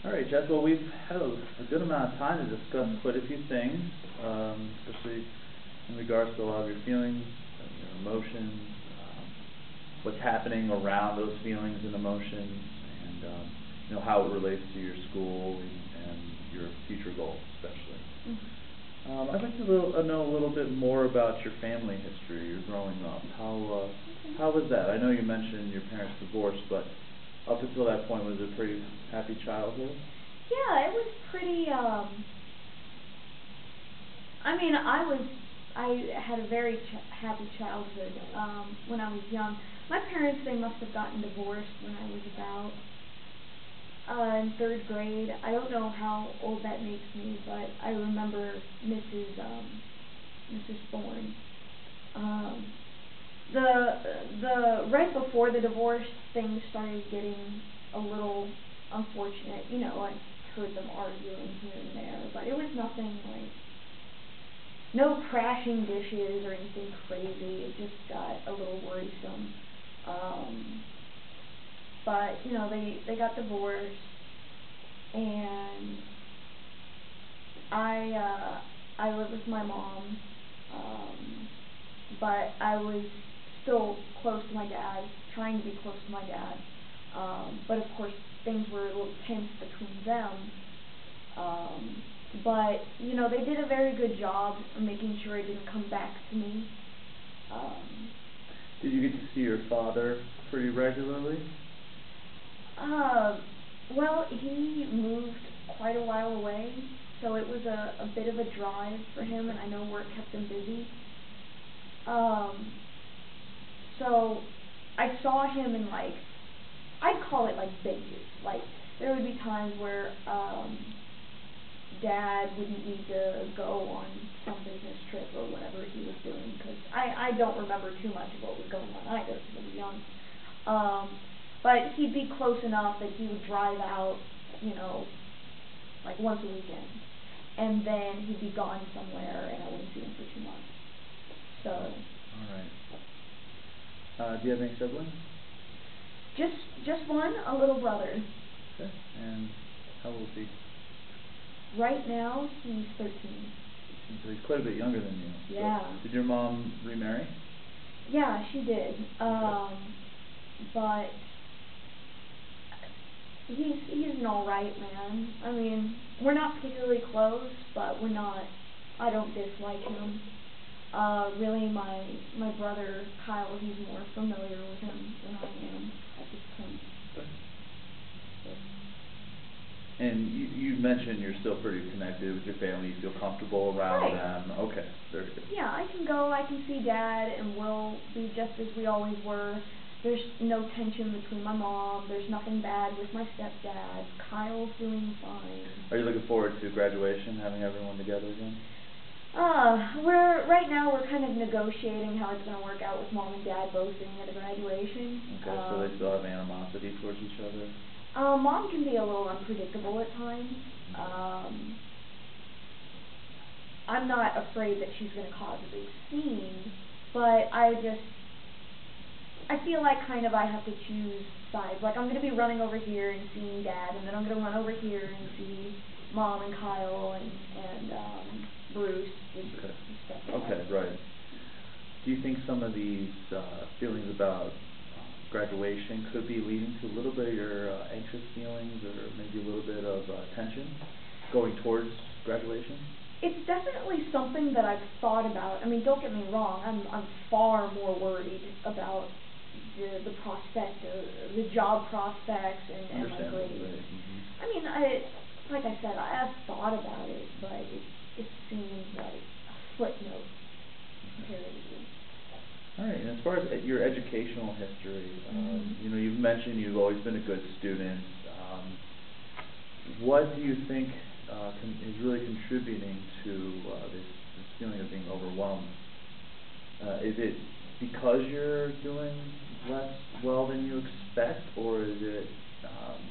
All right, Jess. Well, we've had a good amount of time to discuss quite a few things, especially in regards to a lot of your feelings, your emotions, what's happening around those feelings and emotions, and how it relates to your school and your future goals, especially. I'd like to know a little bit more about your family history, your growing up. How was that? I know you mentioned your parents divorced, but up until that point, was it a pretty happy childhood? Yeah, it was pretty. I mean, I had a very happy childhood when I was young. My parents, they must have gotten divorced when I was about in third grade. I don't know how old that makes me, but I remember Mrs. Thorne. Um, the right before the divorce, things started getting a little unfortunate. I heard them arguing here and there, but it was nothing like no crashing dishes or anything crazy. It just got a little worrisome. Um, but they got divorced, and I live with my mom, um, but I was still close to my dad, trying to be close to my dad. But of course, things were a little tense between them. Um, but they did a very good job of making sure it didn't come back to me. Um, Did you get to see your father pretty regularly? uh, well, he moved quite a while away, so it was a bit of a drive for him, and I know work kept him busy. Um, so I saw him in like, I'd call it like binges. Like there would be times where dad wouldn't need to go on some business trip or whatever he was doing, because I don't remember too much of what was going on either because I was young. Um, but he'd be close enough that he would drive out, you know, like once a weekend, and then he'd be gone somewhere, and I wouldn't see him for 2 months. So All right. Do you have any siblings? just just one, a little brother. Okay. And how old is he? Right now he's 13. So he's quite a bit younger than you. So Yeah. did your mom remarry? Yeah, she did. Okay. But he's an all right man. I mean, we're not particularly close, but we're not. I don't dislike him. Really, my brother Kyle, he's more familiar with him than I am at this point. Okay. And you mentioned you're still pretty connected with your family. You feel comfortable around Right. them. Okay, very good. Yeah, I can go. I can see Dad, and we'll be just as we always were. There's no tension between my mom. There's nothing bad with my stepdad. Kyle's doing fine. Are you looking forward to graduation, having everyone together again? We're right now we're kind of negotiating how it's going to work out with mom and dad both being at a graduation. Okay, so they still have animosity towards each other? Mom can be a little unpredictable at times. I'm not afraid that she's going to cause a big scene, but I feel like kind of I have to choose sides. Like I'm going to be running over here and seeing dad, and then I'm going to run over here and see mom and Kyle and Bruce, his Okay. stepdad. Okay, right. Do you think some of these feelings about graduation could be leading to a little bit of your anxious feelings or maybe a little bit of tension going towards graduation? It's definitely something that I've thought about. I mean, don't get me wrong. I'm far more worried about the prospect, the job prospects, and my Understandable, grades. right? I mean, like I said, I have thought about it, but it seems like a footnote comparatively. All right, and as far as your educational history, Mhm. you've mentioned you've always been a good student. What do you think is really contributing to this feeling of being overwhelmed? Is it because you're doing less well than you expect, or is it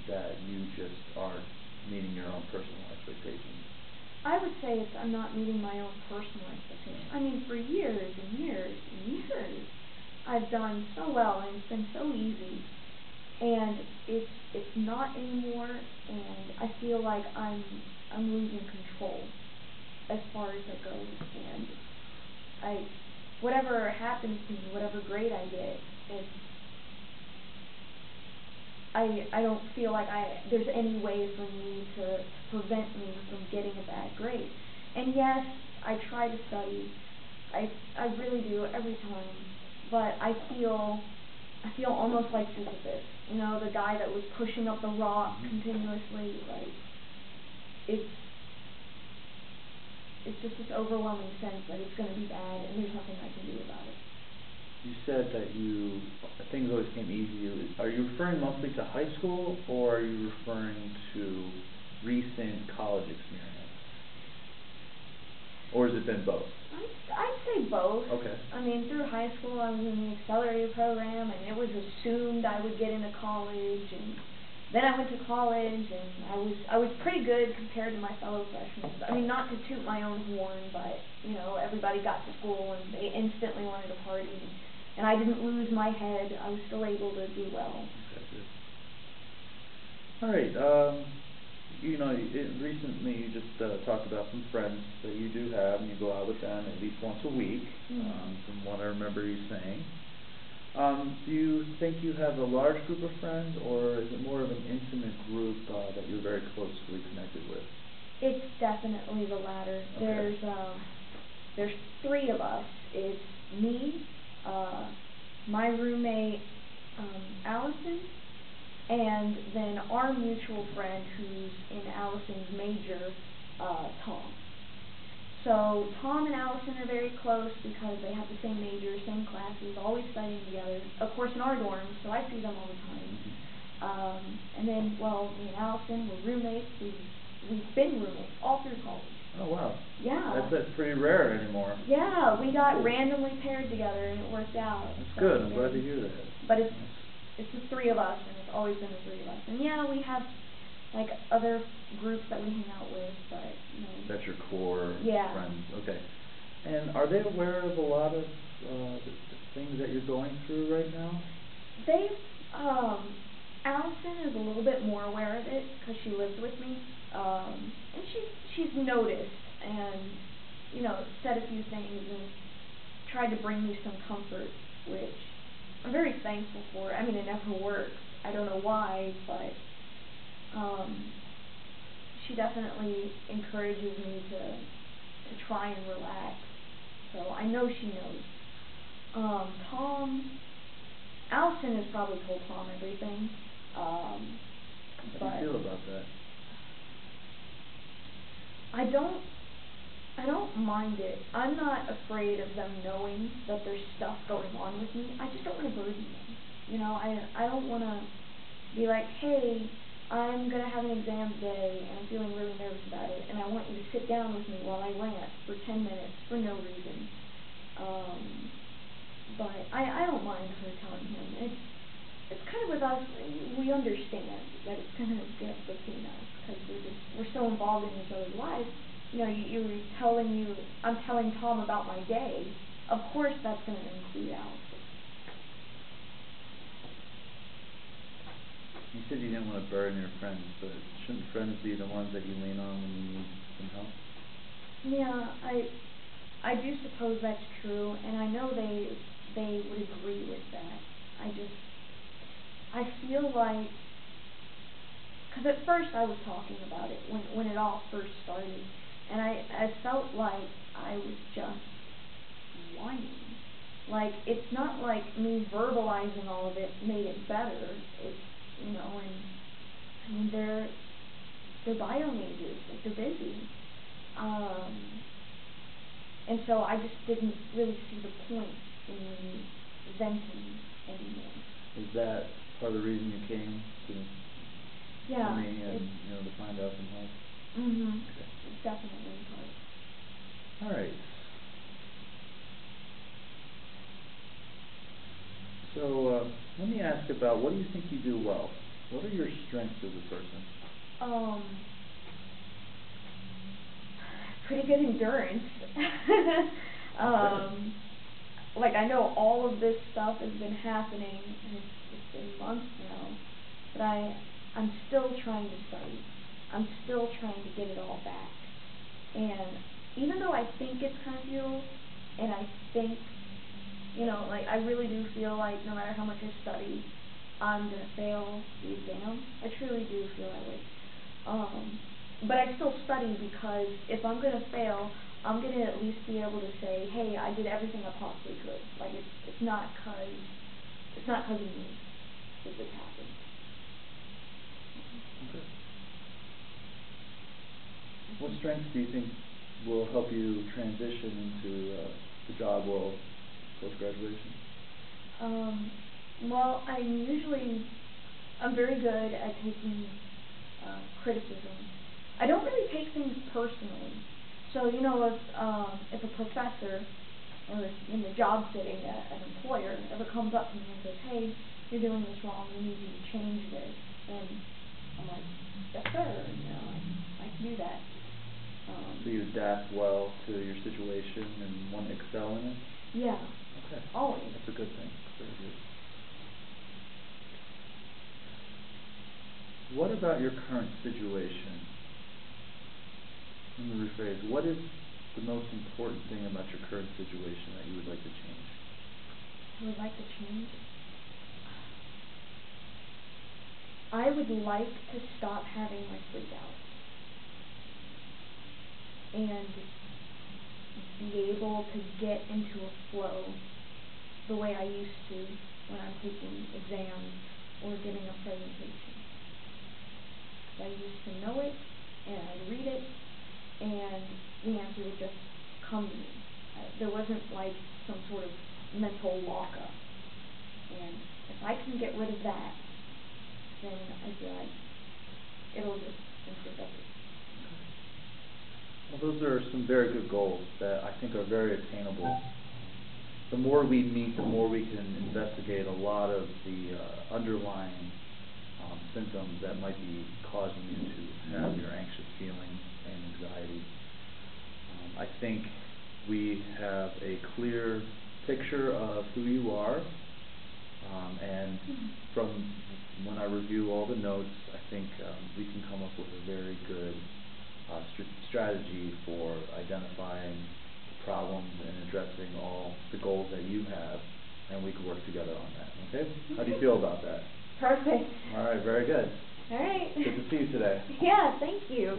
that you just aren't meeting your own personal expectations? I would say I'm not meeting my own personal expectations. I mean, for years and years and years, I've done so well, and it's been so easy. And it's not anymore, and I feel like I'm losing control as far as that goes, and whatever happens to me, whatever grade I get, it's I don't feel like there's any way for me to prevent me from getting a bad grade. And yes, I try to study. I really do every time, but I feel almost like Sisyphus. You know, the guy that was pushing up the rock continuously. Like it's just this overwhelming sense that it's going to be bad, and there's nothing I can do about it. You said that things always came easy to you. Are you referring mostly to high school, or are you referring to recent college experience? Or has it been both? I'd say both. Okay. I mean, through high school, I was in the accelerator program, and it was assumed I would get into college, and then I went to college, and I was pretty good compared to my fellow freshmen. I mean, not to toot my own horn, but you know, everybody got to school and they instantly wanted to party, and I didn't lose my head. I was still able to do well. Okay, good. All right. Recently you just talked about some friends that you do have, and you go out with them at least once a week, from what I remember you saying. Do you think you have a large group of friends, or is it more of an intimate group that you're very closely connected with? It's definitely the latter. Okay. There's three of us. It's me, my roommate, Allison, and then our mutual friend who's in Allison's major, Tom. So Tom and Allison are very close because they have the same major, same classes, always studying together. Of course, in our dorms, so I see them all the time. And then, well, me and Allison, we're roommates. We've been roommates all through college. Oh, wow. Yeah. That's pretty rare anymore. Yeah, we got randomly paired together, and it worked out. That's So good. I'm glad to hear that. But it's the three of us, and it's always been the three of us. And yeah, we have like other groups that we hang out with, but you know. That's your core Yeah. friends. Okay. And are they aware of a lot of the things that you're going through right now? Allison is a little bit more aware of it because she lives with me, and she's noticed and you know said a few things and tried to bring me some comfort, which I'm very thankful for. I mean, it never works. I don't know why, but she definitely encourages me to try and relax. So I know she knows. Allison has probably told Tom everything. How do you feel about that? I don't mind it. I'm not afraid of them knowing that there's stuff going on with me. I just don't want to burden them. You know, I don't want to be like, hey, I'm going to have an exam today and I'm feeling really nervous about it, and I want you to sit down with me while I rant for 10 minutes for no reason. But I don't mind her telling him. It's kind of with us, we understand that it's going to get between us because we're so involved in each other's lives. You know, I'm telling Tom about my day. Of course that's going to include Allison. You said you didn't want to burden your friends, but shouldn't friends be the ones that you lean on when you need some help? Yeah, I do suppose that's true, and I know they would agree with that. I feel like, because at first I was talking about it when it all first started, and I felt like I was just whining. Like, it's not like me verbalizing all of it made it better. It's, you know, and I mean, they're bio majors, like they're busy. And so I just didn't really see the point in me venting anymore. Is that part of the reason you came to me and to find out some help? Okay. It's definitely part. All right. So let me ask about, what do you think you do well? What are your strengths as a person? Pretty good endurance. Like, I know all of this stuff has been happening, and it's been months now, but I I'm still trying to study. I'm still trying to get it all back. And even though I think it's kind of futile, and I think, like, I really do feel like no matter how much I study, I'm going to fail the exam. I truly do feel that way. But I still study because if I'm going to fail, I'm going to at least be able to say, hey, I did everything I possibly could. Like, it's not because of me that this happened. Okay. What strengths do you think will help you transition into the job world post-graduation? Well, I'm very good at taking criticism. I don't really take things personally. So, if a professor or if in the job setting an employer ever comes up to me and says, hey, you're doing this wrong, we need you to change this, then I'm like, yes sir, I can do that. So you adapt well to your situation and want to excel in it? Yeah. Okay. Always. That's a good thing. Very good. What about your current situation? Let me rephrase. What is the most important thing about your current situation that you would like to change? I would like to change. I would like to stop having my freak outs and be able to get into a flow the way I used to when I'm taking exams or giving a presentation. I used to know it, and I'd read it, and the answer would just come to me. There wasn't like some sort of mental lockup. And if I can get rid of that, then I feel like it'll just improve everything. Well, those are some very good goals that I think are very attainable. The more we meet, the more we can investigate a lot of the underlying symptoms that might be causing you to have your anxious feelings and anxiety. I think we have a clear picture of who you are, and from when I review all the notes, I think we can come up with a very good strategy for identifying the problems and addressing all the goals that you have, and we can work together on that, okay? How do you feel about that? Perfect. All right, very good. All right. Good to see you today. Yeah, thank you.